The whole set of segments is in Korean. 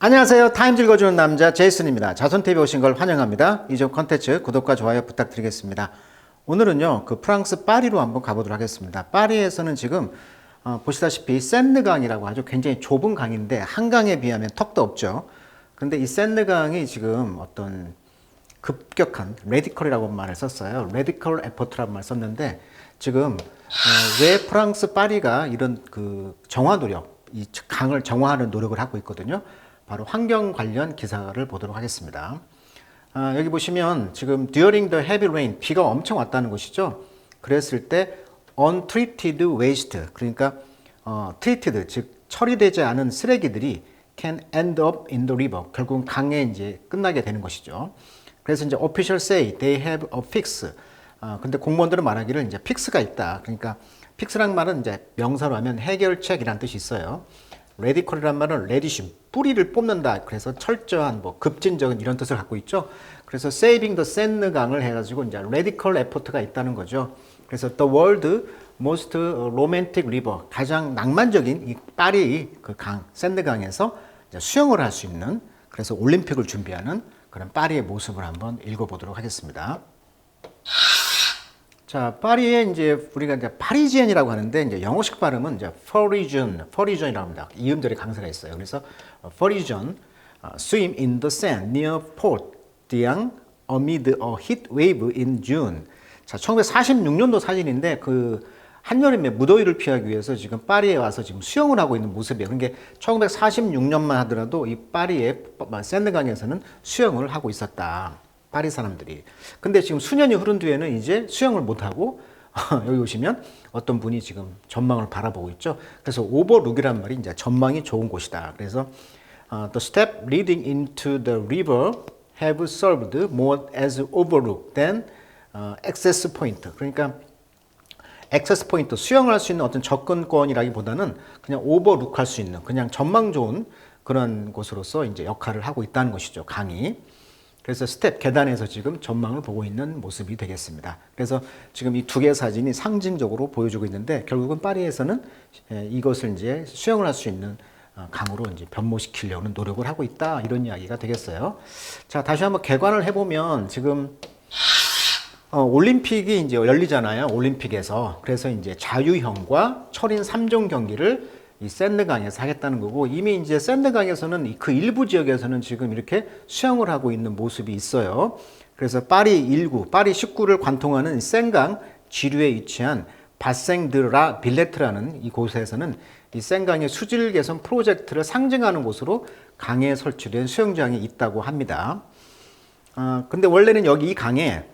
안녕하세요. 타임즈 읽어주는 남자 제이슨입니다. 자손TV에 오신 걸 환영합니다. 이전 컨텐츠 구독과 좋아요 부탁드리겠습니다. 오늘은요, 그 프랑스 파리로 한번 가보도록 하겠습니다. 파리에서는 지금 보시다시피 센느강이라고 아주 굉장히 좁은 강인데 한강에 비하면 턱도 없죠. 근데 이 센느강이 지금 어떤 급격한 레디컬이라고 말을 썼어요. 레디컬 에포트라고 말을 썼는데 지금 왜 프랑스 파리가 이런 그 정화 노력, 이 강을 정화하는 노력을 하고 있거든요. 바로 환경 관련 기사를 보도록 하겠습니다. 여기 보시면 지금 during the heavy rain 비가 엄청 왔다는 것이죠. 그랬을 때 untreated waste 그러니까 treated 즉 처리되지 않은 쓰레기들이 can end up in the river 결국은 강에 이제 끝나게 되는 것이죠. 그래서 이제 officials say they have a fix. 근데 공무원들은 말하기를 이제 픽스가 있다. 그러니까 픽스란 말은 이제 명사로 하면 해결책이라는 뜻이 있어요. 레디컬이란 말은 레디심, 뿌리를 뽑는다. 그래서 철저한, 급진적인 이런 뜻을 갖고 있죠. 그래서 saving the Seine강을 해가지고 이제 레디컬 에포트가 있다는 거죠. 그래서 the world most romantic river, 가장 낭만적인 이 파리 그 강, 센느강에서 수영을 할 수 있는, 그래서 올림픽을 준비하는 그런 파리의 모습을 한번 읽어보도록 하겠습니다. 자, 파리에 이제 우리가 이제 파리지엔이라고 하는데 이제 영어식 발음은 이제 퍼리전이라고 합니다. 이음절의 강세가 있어요. 그래서 퍼리전, swim in the sand near Port d'Iang amid a heat wave in June. 자, 1946년도 사진인데 그 한여름에 무더위를 피하기 위해서 지금 파리에 와서 지금 수영을 하고 있는 모습이에요. 그러니까 1946년만 하더라도 이 파리의 센느강에서는 수영을 하고 있었다. 파리 사람들이. 근데 지금 수년이 흐른 뒤에는 이제 수영을 못하고 여기 오시면 어떤 분이 지금 전망을 바라보고 있죠. 그래서 오버룩이란 말이 이제 전망이 좋은 곳이다. 그래서 the step leading into the river have served more as overlook than access point. 그러니까 액세스 포인트, 수영을 할 수 있는 어떤 접근권이라기보다는 그냥 오버룩 할 수 있는 그냥 전망 좋은 그런 곳으로서 이제 역할을 하고 있다는 것이죠. 강이. 그래서 스텝 계단에서 지금 전망을 보고 있는 모습이 되겠습니다. 그래서 지금 이 두 개의 사진이 상징적으로 보여주고 있는데 결국은 파리에서는 이것을 이제 수영을 할 수 있는 강으로 이제 변모시키려는 노력을 하고 있다 이런 이야기가 되겠어요. 자, 다시 한번 개관을 해보면 지금 올림픽이 이제 열리잖아요. 올림픽에서 그래서 이제 자유형과 철인 3종 경기를 이 센느강에서 하겠다는 거고 이미 이제 센느강에서는 그 일부 지역에서는 지금 이렇게 수영을 하고 있는 모습이 있어요. 그래서 파리 19, 파리 19를 관통하는 센강 지류에 위치한 바생드라 빌레트라는 이 곳에서는 이 센강의 수질 개선 프로젝트를 상징하는 곳으로 강에 설치된 수영장이 있다고 합니다. 근데 원래는 여기 이 강에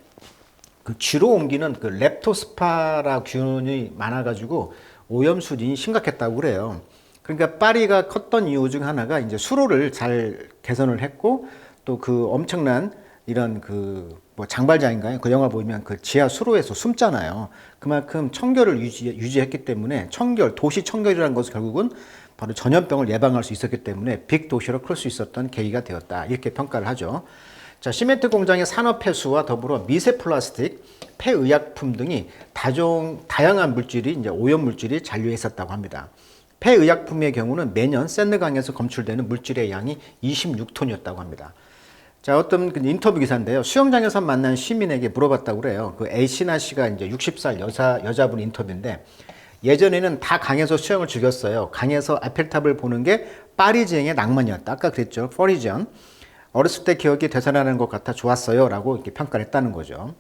그 쥐로 옮기는 그 렙토스파라균이 많아가지고 오염 수준이 심각했다고 그래요. 그러니까 파리가 컸던 이유 중 하나가 이제 수로를 잘 개선을 했고 또 그 엄청난 이런 그 장발장인가요? 그 영화 보면 그 지하 수로에서 숨잖아요. 그만큼 청결을 유지했기 때문에 도시 청결이라는 것은 결국은 바로 전염병을 예방할 수 있었기 때문에 빅 도시로 클 수 있었던 계기가 되었다. 이렇게 평가를 하죠. 자, 시멘트 공장의 산업 폐수와 더불어 미세 플라스틱, 폐의약품 등이 다양한 물질이 이제 오염 물질이 잔류해 있었다고 합니다. 폐의약품의 경우는 매년 센느강에서 검출되는 물질의 양이 26톤이었다고 합니다. 자, 어떤 인터뷰 기사인데요. 수영장에서 만난 시민에게 물어봤다고 그래요. 그 A씨나 씨가 이제 60살 여자분 인터뷰인데 예전에는 다 강에서 수영을 즐겼어요. 강에서 아펠탑을 보는 게 파리지앵의 낭만이었다. 아까 그랬죠. 퍼리전. 어렸을 때 기억이 되살아나는 것 같아 좋았어요 라고 이렇게 평가를 했다는 거죠.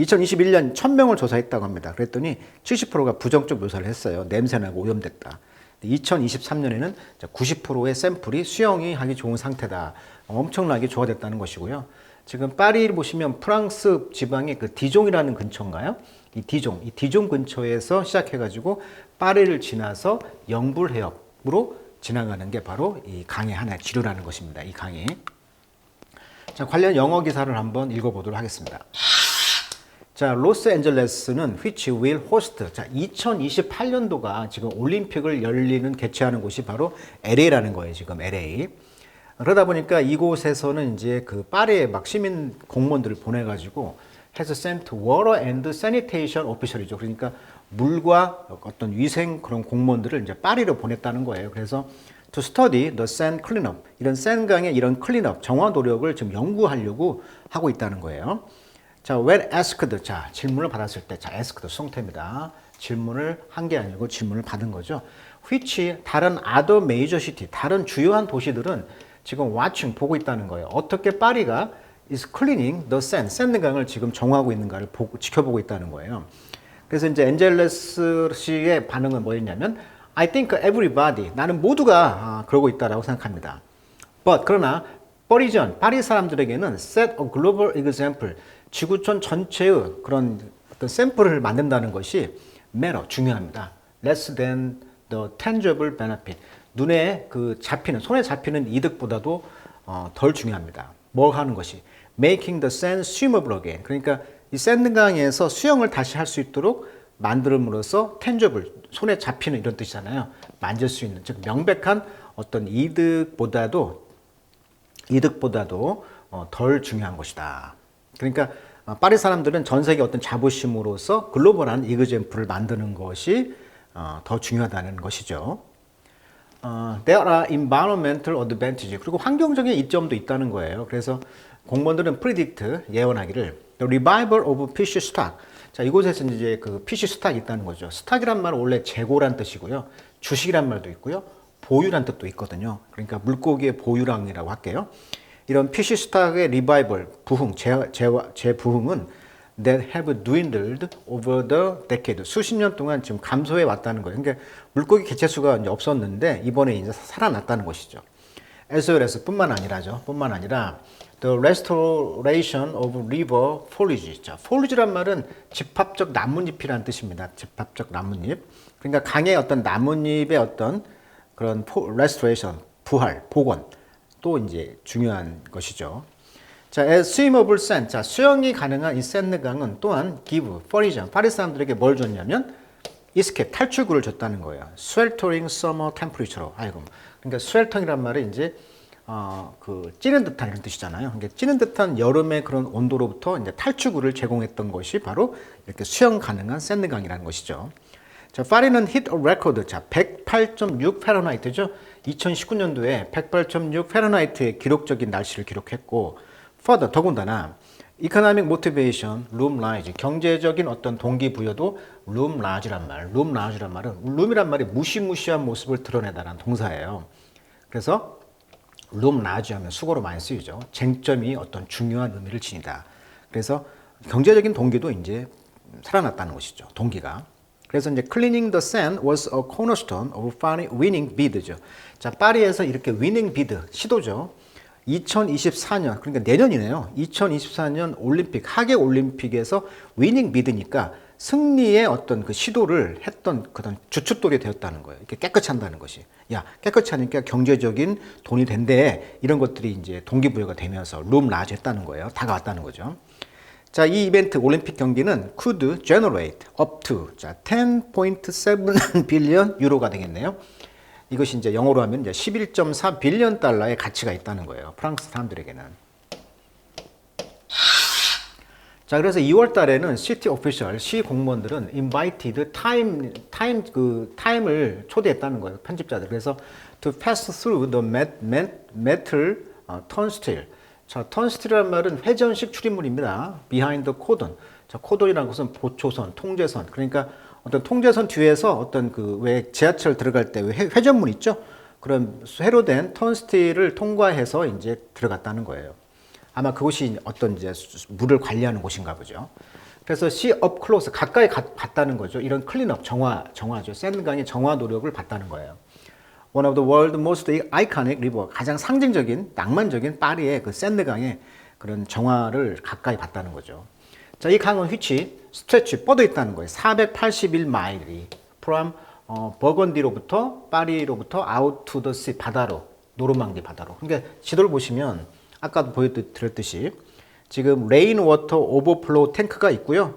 2021년 1000명을 조사했다고 합니다. 그랬더니 70%가 부정적 묘사를 했어요. 냄새나고 오염됐다. 2023년에는 90%의 샘플이 수영이 하기 좋은 상태다. 엄청나게 좋아졌다는 것이고요. 지금 파리를 보시면 프랑스 지방의 그 디종이라는 근처인가요? 이 디종 근처에서 시작해가지고 파리를 지나서 영불해역으로 지나가는 게 바로 이 강의 하나의 지류라는 것입니다. 이 강이. 자, 관련 영어 기사를 한번 읽어보도록 하겠습니다. 자, 로스앤젤레스는 which will host. 자, 2028년도가 지금 올림픽을 개최하는 곳이 바로 LA라는 거예요. 지금 LA. 그러다 보니까 이곳에서는 이제 그 파리에 막 시민 공무원들을 보내가지고 has sent water and sanitation official이죠. 그러니까 물과 어떤 위생 그런 공무원들을 이제 파리로 보냈다는 거예요. 그래서 to study the Seine cleanup. 이런 센강의 이런 클린업, 정화 노력을 지금 연구하려고 하고 있다는 거예요. 자, when asked. 자, 질문을 받았을 때, 자, asked 수동태입니다. 질문을 한 게 아니고 질문을 받은 거죠. which 다른 other major city, 다른 주요한 도시들은 지금 watching 보고 있다는 거예요. 어떻게 파리가 is cleaning the Seine, 세느강을 지금 정화하고 있는가를 지켜보고 있다는 거예요. 그래서 이제 엔젤레스 씨의 반응은 뭐였냐면 I think everybody, 나는 모두가 그러고 있다라고 생각합니다. But 그러나 파리 사람들에게는 set a global example, 지구촌 전체의 그런 어떤 샘플을 만든다는 것이 matter, 중요합니다. Less than the tangible benefit, 눈에 손에 잡히는 이득보다도 덜 중요합니다. 뭘 하는 것이 making the Seine swimmable again. 그러니까 이 세느강에서 수영을 다시 할 수 있도록 만들음으로써 tangible, 손에 잡히는 이런 뜻이잖아요. 만질 수 있는, 즉 명백한 어떤 이득보다도 덜 중요한 것이다. 그러니까 파리 사람들은 전 세계 어떤 자부심으로서 글로벌한 이그젠플을 만드는 것이 더 중요하다는 것이죠. There are environmental advantages. 그리고 환경적인 이점도 있다는 거예요. 그래서 공무원들은 predict, 예언하기를 the revival of fish stock. 자, 이곳에서 이제 그 fish stock이 있다는 거죠. 스탁이란 말은 원래 재고란 뜻이고요. 주식이란 말도 있고요. 보유란 뜻도 있거든요. 그러니까 물고기의 보유량이라고 할게요. 이런 fish stock의 revival, 부흥, 재부흥은 that have dwindled over the decade. 수십 년 동안 지금 감소해 왔다는 거예요. 그러니까 물고기 개체수가 이제 없었는데 이번에 이제 살아났다는 것이죠. as well as 뿐만 아니라 the restoration of river foliage. 자, foliage란 말은 집합적 나뭇잎이라는 뜻입니다. 집합적 나뭇잎. 그러니까 강의 어떤 나뭇잎의 어떤 그런 restoration, 부활, 복원 또 이제 중요한 것이죠. 자, as swimmable Seine. 자, 수영이 가능한 이 세느강은 또한 give, 파리 사람들에게 뭘 줬냐면 escape, 탈출구를 줬다는 거예요. sweltering summer temperature로. 아이고. 그러니까 sweltering이란 말이 이제 찌는 듯한 이런 뜻이잖아요. 그러니까 찌는 듯한 여름의 그런 온도로부터 이제 탈출구를 제공했던 것이 바로 이렇게 수영 가능한 세느강이라는 것이죠. 자, 파리는 hit a record. 자, 108.6 파렌하이트죠. 2019년도에 108.6 파렌하이트의 기록적인 날씨를 기록했고, further, 더군다나 economic motivation, loom large, 경제적인 어떤 동기부여도 loom large란 말은 loom이란 말이 무시무시한 모습을 드러내다라는 동사예요. 그래서 loom large 하면 수거로 많이 쓰이죠. 쟁점이 어떤 중요한 의미를 지니다. 그래서 경제적인 동기도 이제 살아났다는 것이죠. 동기가. 그래서 이제 cleaning the Seine was a cornerstone of Paris winning bid죠. 자, 파리에서 이렇게 winning bid 시도죠. 2024년, 그러니까 내년이네요. 2024년 올림픽, 하계 올림픽에서 위닝 비드니까 승리의 어떤 그 시도를 했던 그런 주춧돌이 되었다는 거예요. 이렇게 깨끗이 한다는 것이. 야, 깨끗이 하니까 경제적인 돈이 된대. 이런 것들이 이제 동기부여가 되면서 룸 라지 했다는 거예요. 다가왔다는 거죠. 자, 이 이벤트 올림픽 경기는 could generate up to 10.7 빌리언 유로가 되겠네요. 이것이 이제 영어로 하면 이제 11.4 빌리언 달러의 가치가 있다는 거예요. 프랑스 사람들에게는. 자, 그래서 2월 달에는 시티 오피셜, 시 공무원들은 invited 타임을 초대했다는 거예요. 편집자들. 그래서 to pass through the metal turnstile. 자, turnstile이라는 말은 회전식 출입문입니다. behind the cordon. 자, 코돈이라는 것은 보초선, 통제선. 그러니까 어떤 통제선 뒤에서 어떤 왜 지하철 들어갈 때 회전문 있죠? 그런 회로 된 턴스틸을 통과해서 이제 들어갔다는 거예요. 아마 그곳이 어떤 이제 물을 관리하는 곳인가 보죠. 그래서 see up close, 가까이 봤다는 거죠. 이런 클린업, 정화죠. 세느강의 정화 노력을 봤다는 거예요. One of the world's most iconic river, 가장 상징적인, 낭만적인 파리의 그 세느강의 그런 정화를 가까이 봤다는 거죠. 자, 이 강은 which stretch 뻗어 있다는 거예요. 481마일이 from 버건디로부터 파리로부터 out to the sea, 바다로, 노르망디 바다로. 그러니까 지도를 보시면 아까도 보여드렸듯이 지금 레인워터 오버플로우 탱크가 있고요.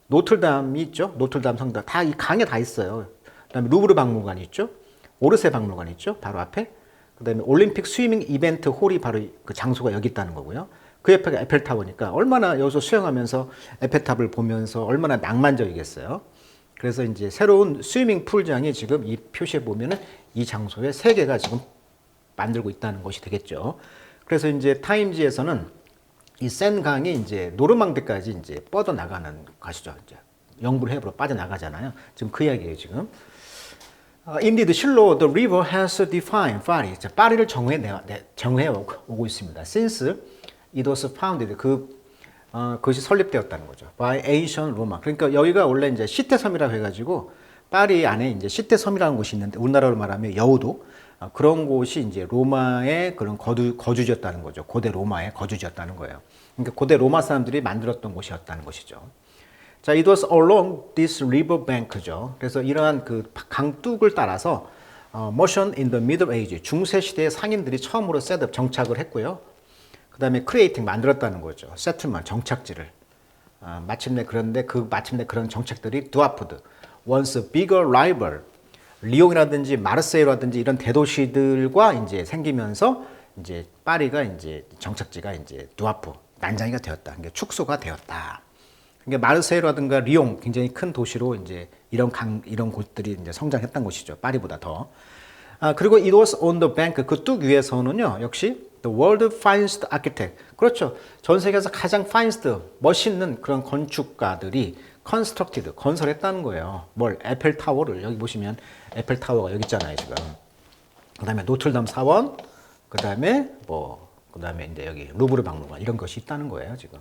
노틀담이 있죠. 노틀담 성당 다 이 강에 다 있어요. 그다음에 루브르 박물관이 있죠. 오르세 박물관이 있죠. 바로 앞에. 그다음에 올림픽 스위밍 이벤트 홀이 바로 그 장소가 여기 있다는 거고요. 그 옆에가 에펠타워니까 얼마나 여기서 수영하면서 에펠탑을 보면서 얼마나 낭만적이겠어요. 그래서 이제 새로운 스위밍 풀장이 지금 이 표시에 보면은 이 장소에 3개가 지금 만들고 있다는 것이 되겠죠. 그래서 이제 타임지에서는 이 센 강이 이제 노르망디까지 이제 뻗어 나가는 것이죠. 이제 영불 해부로 빠져나가잖아요. 지금 그 이야기예요, 지금. Indeed, 실로 the river has defined 파리. 자, 파리를 정해 오고 있습니다. Since it was founded, 그것이 설립되었다는 거죠. By ancient Roma. 그러니까 여기가 원래 이제 시테섬이라고 해가지고 파리 안에 이제 시테섬이라는 곳이 있는데 우리나라로 말하면 여우도 그런 곳이 이제 로마의 그런 거주지였다는 거죠. 고대 로마의 거주지였다는 거예요. 그러니까 고대 로마 사람들이 만들었던 곳이었다는 것이죠. 자, it was along this river bank죠. 그래서 이러한 그 강둑을 따라서 motion in the Middle Age, 중세 시대의 상인들이 처음으로 셋업 정착을 했고요. 그 다음에 creating 만들었다는 거죠. settlement 정착지를. 마침내 그런 정책들이 두아프드, once bigger rival, 리옹이라든지 마르세유라든지 이런 대도시들과 이제 생기면서 이제 파리가 이제 정착지가 이제 두아프 난장이가 되었다. 그러니까 축소가 되었다. 그러니까 마르세유라든가 리옹 굉장히 큰 도시로 이제 이런 곳들이 이제 성장했던 곳이죠. 파리보다 더. 그리고 it was on the bank 그 뚝 위에서는요. 역시 the world finest architect. 그렇죠. 전 세계에서 가장 finest 멋있는 그런 건축가들이 constructed 건설했다는 거예요. 뭘 에펠 타워를 여기 보시면 에펠 타워가 여기 있잖아요, 지금. 그다음에 노틀담 사원, 그다음에 이제 여기 루브르 박물관 이런 것이 있다는 거예요, 지금.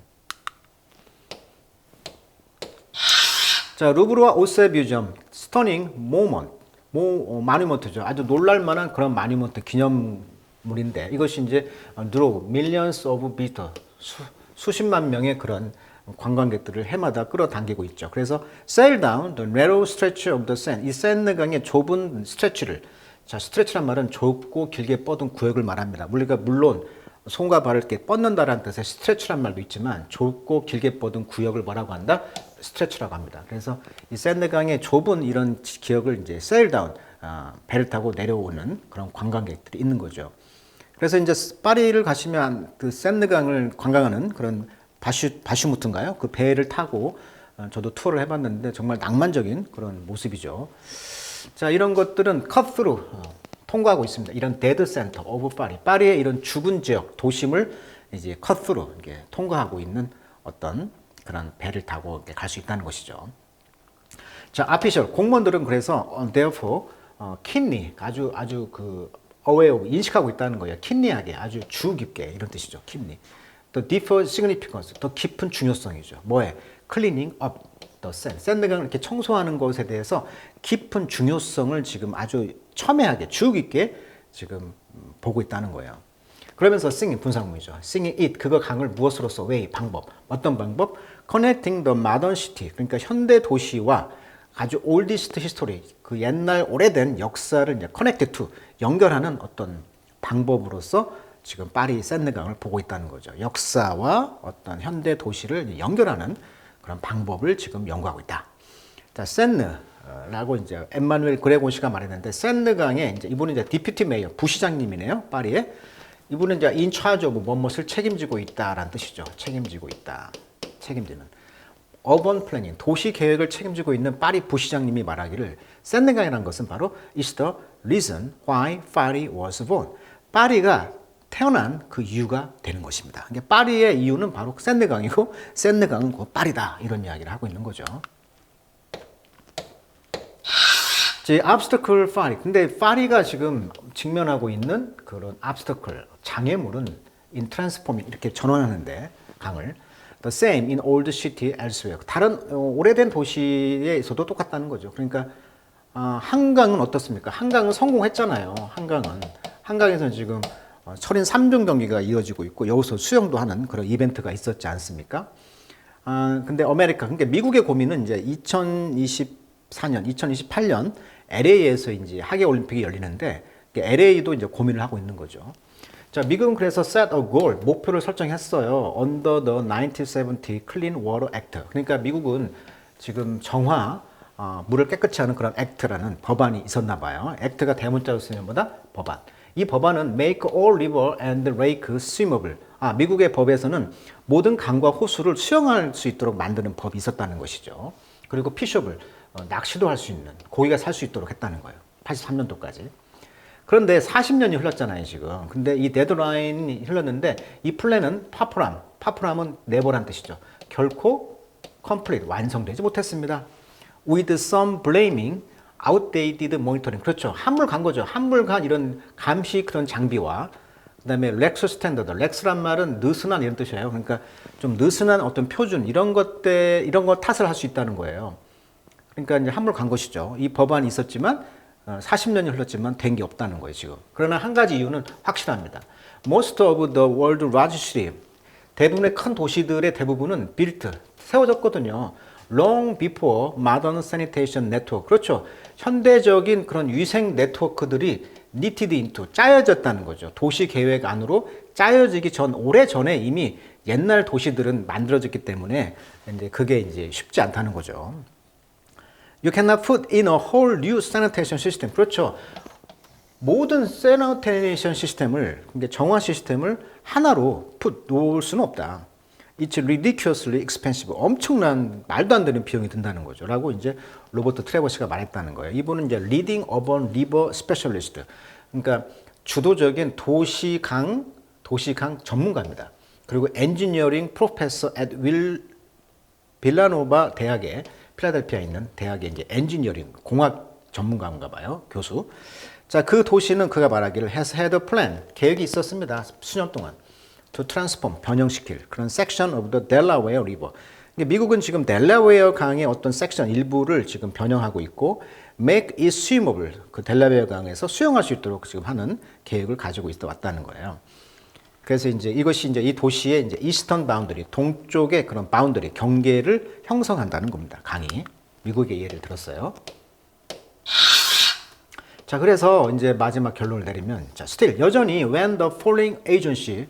자, 루브르와 오세 뮤지엄, 스터닝 마뉴먼트죠. 아주 놀랄만한 그런 마뉴먼트 기념물인데 이것이 이제 드로우 millions of visitors 수십만 명의 그런 관광객들을 해마다 끌어당기고 있죠. 그래서 sail down the narrow stretch of the Seine, 이 세느강의 좁은 스트레치를, 자, 스트레치란 말은 좁고 길게 뻗은 구역을 말합니다. 우리가 물론 손과 발을 이렇게 뻗는다라는 뜻의 스트레치란 말도 있지만 좁고 길게 뻗은 구역을 뭐라고 한다? 스트레치라고 합니다. 그래서 이 세느강의 좁은 이런 기역을 이제 sail down, 배를 타고 내려오는 그런 관광객들이 있는 거죠. 그래서 이제 파리를 가시면 그 세느강을 관광하는 그런 바슈무트인가요? 그 배를 타고 저도 투어를 해봤는데 정말 낭만적인 그런 모습이죠. 자, 이런 것들은 cut through 통과하고 있습니다. 이런 데드 센터 오브 파리, 파리의 이런 죽은 지역 도심을 이제 cut through 이게 통과하고 있는 어떤 그런 배를 타고 갈 수 있다는 것이죠. 자, 아피셜 공무원들은 그래서 therefore keenly 아주 그 aware of 인식하고 있다는 거예요. keenly하게 아주 주 깊게 이런 뜻이죠. keenly. The deeper significance, 더 깊은 중요성이죠. 뭐에? Cleaning up the Seine. 세느강을 이렇게 청소하는 것에 대해서 깊은 중요성을 지금 아주 첨예하게 주 깊게 지금 보고 있다는 거예요. 그러면서 singing 분사구문이죠. singing it 그거 강을 무엇으로써 way 방법 어떤 방법? Connecting the modern city 그러니까 현대 도시와 아주 oldest history 그 옛날 오래된 역사를 이제 connected to 연결하는 어떤 방법으로서 지금 파리 세느강을 보고 있다는 거죠. 역사와 어떤 현대 도시를 연결하는 그런 방법을 지금 연구하고 있다. 자, 세느라고 이제 엠마누엘 그레곤시가 말했는데 세느강에 이제 이분은 이제 디퓨티 메이어 부시장님이네요. 파리에. 이분은 이제 in charge of 무엇을 책임지고 있다라는 뜻이죠. 책임지고 있다. 책임지는. urban planning 도시 계획을 책임지고 있는 파리 부시장님이 말하기를 세느강이라는 것은 바로 is the reason why Paris was born. 파리가 태어난 그 이유가 되는 것입니다. 그러니까 파리의 이유는 바로 세느강이고 세느강은 곧 파리다 이런 이야기를 하고 있는 거죠. 제 obstacle 파리. 근데 파리가 지금 직면하고 있는 그런 obstacle 장애물은 in transforming 이렇게 전환하는데 강을 the same in old city elsewhere. 다른 오래된 도시에서도 똑같다는 거죠. 그러니까 한강은 어떻습니까? 한강은 성공했잖아요. 한강에서는 지금 철인 3종 경기가 이어지고 있고 여기서 수영도 하는 그런 이벤트가 있었지 않습니까? 근데 그러니까 미국의 고민은 이제 2028년 LA에서 이제 하계 올림픽이 열리는데 LA도 이제 고민을 하고 있는 거죠. 자, 미국은 그래서 set a goal 목표를 설정했어요. Under the 1970 Clean Water Act. 그러니까 미국은 지금 물을 깨끗이 하는 그런 액트라는 법안이 있었나 봐요. 액트가 대문자로 쓰면 뭐다? 법안. 이 법안은 make all river and lake swimmable. 미국의 법에서는 모든 강과 호수를 수영할 수 있도록 만드는 법이 있었다는 것이죠. 그리고 fishable. 낚시도 할 수 있는 고기가 살 수 있도록 했다는 거예요. 83년도까지. 그런데 40년이 흘렀잖아요, 지금. 근데 이 데드라인이 흘렀는데 이 플랜은 파프람은 never란 뜻이죠. 결코 complete, 완성되지 못했습니다. With some blaming, outdated monitoring. 그렇죠. 한물간 거죠. 한물간 이런 감시 그런 장비와 그다음에 렉스 스탠더드. 렉스란 말은 느슨한 이런 뜻이에요. 그러니까 좀 느슨한 어떤 표준 이런 것 탓을 할 수 있다는 거예요. 그러니까 이제 한물간 것이죠. 이 법안이 있었지만 40년이 흘렀지만 된 게 없다는 거예요, 지금. 그러나 한 가지 이유는 확실합니다. Most of the world large city, 대부분의 큰 도시들의 대부분은 built, 세워졌거든요. Long before modern sanitation network. 그렇죠. 현대적인 그런 위생 네트워크들이 knitted into, 짜여졌다는 거죠. 도시 계획 안으로 짜여지기 오래 전에 이미 옛날 도시들은 만들어졌기 때문에 이제 그게 이제 쉽지 않다는 거죠. You cannot put in a whole new sanitation system. 그렇죠. 모든 sanitation 시스템을, 그러니까 정화 시스템을 하나로 놓을 수는 없다. It's ridiculously expensive. 엄청난 말도 안 되는 비용이 든다는 거죠. 라고 이제 로버트 트레버시가 말했다는 거예요. 이분은 이제 leading urban river specialist. 그러니까 주도적인 도시강 전문가입니다. 그리고 engineering professor at 빌라노바 대학에 필라델피아에 있는 대학의 이제 엔지니어링 공학 전문가인가 봐요. 교수. 자, 그 도시는 그가 말하기를 has had a plan. 계획이 있었습니다. 수년 동안. to transform, 변형시킬 그런 section of the Delaware River. 미국은 지금 델라웨어 강의 어떤 섹션 일부를 지금 변형하고 있고 make it swimmable, 그 델라웨어 강에서 수영할 수 있도록 지금 하는 계획을 가지고 있어 왔다는 거예요. 그래서 이제 이것이 이제 이 도시의 이제 이스턴 바운더리, 동쪽의 그런 바운더리, 경계를 형성한다는 겁니다. 강이. 미국의 예를 들었어요. 자, 그래서 이제 마지막 결론을 내리면, 자, still, 여전히 when the following agency,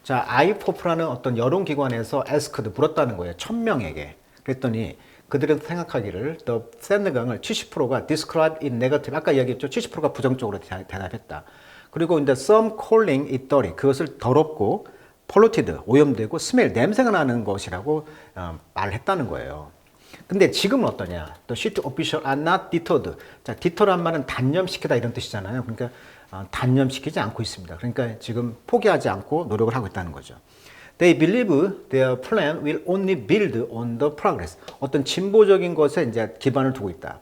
자, 아이포프라는 어떤 여론기관에서 asked, 물었다는 거예요. 1000명에게. 그랬더니 그들은 생각하기를 the 샌드강을 70%가 described in negative, 아까 이야기했죠. 70%가 부정적으로 대답했다. 그리고 이제 some calling it dirty, 그것을 더럽고 polluted, 오염되고 smell, 냄새가 나는 것이라고 말을 했다는 거예요. 근데 지금은 어떠냐? The city officials are not deterred. 자, deter란 말은 단념시키다 이런 뜻이잖아요. 그러니까 단념시키지 않고 있습니다. 그러니까 지금 포기하지 않고 노력을 하고 있다는 거죠. They believe their plan will only build on the progress. 어떤 진보적인 것에 이제 기반을 두고 있다.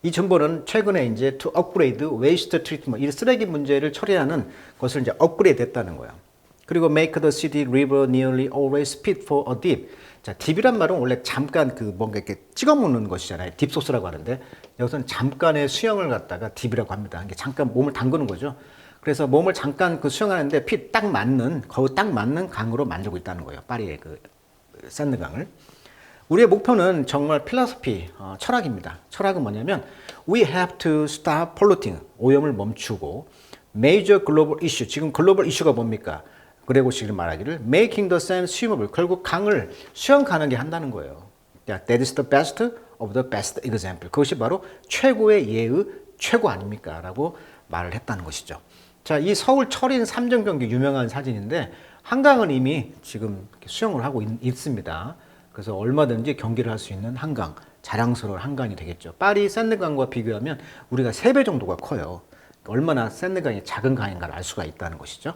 이 정보는 최근에 이제 to upgrade waste treatment, 이 쓰레기 문제를 처리하는 것을 이제 업그레이드 했다는 거예요. 그리고 make the city river nearly always fit for a dip. 자, 딥이란 말은 원래 잠깐 그 뭔가 이렇게 찍어 먹는 것이잖아요. 딥소스라고 하는데 여기서는 잠깐의 수영을 갖다가 딥이라고 합니다. 이게 잠깐 몸을 담그는 거죠. 그래서 몸을 잠깐 그 수영하는데 거기 딱 맞는 강으로 만들고 있다는 거예요. 파리의 그 샌드강을. 우리의 목표는 정말 필라소피, 철학입니다. 철학은 뭐냐면 we have to stop polluting, 오염을 멈추고 major global issue, 지금 글로벌 이슈가 뭡니까? 그리고 지금 말하기를 making the sand swimmable, 결국 강을 수영 가능하게 한다는 거예요. That is the best of the best example. 그것이 바로 최고의 예의 최고 아닙니까? 라고 말을 했다는 것이죠. 자, 이 서울 철인 3종 경기 유명한 사진인데 한강은 이미 지금 수영을 하고 있습니다. 그래서 얼마든지 경기를 할 수 있는 한강, 자랑스러운 한강이 되겠죠. 파리 샌드강과 비교하면 우리가 3배 정도가 커요. 얼마나 샌드강이 작은 강인가를 알 수가 있다는 것이죠.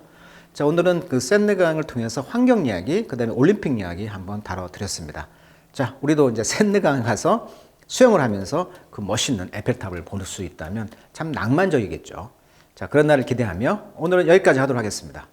자, 오늘은 그 샌드강을 통해서 환경 이야기, 그 다음에 올림픽 이야기 한번 다뤄드렸습니다. 자, 우리도 이제 샌드강 가서 수영을 하면서 그 멋있는 에펠탑을 볼 수 있다면 참 낭만적이겠죠. 자, 그런 날을 기대하며 오늘은 여기까지 하도록 하겠습니다.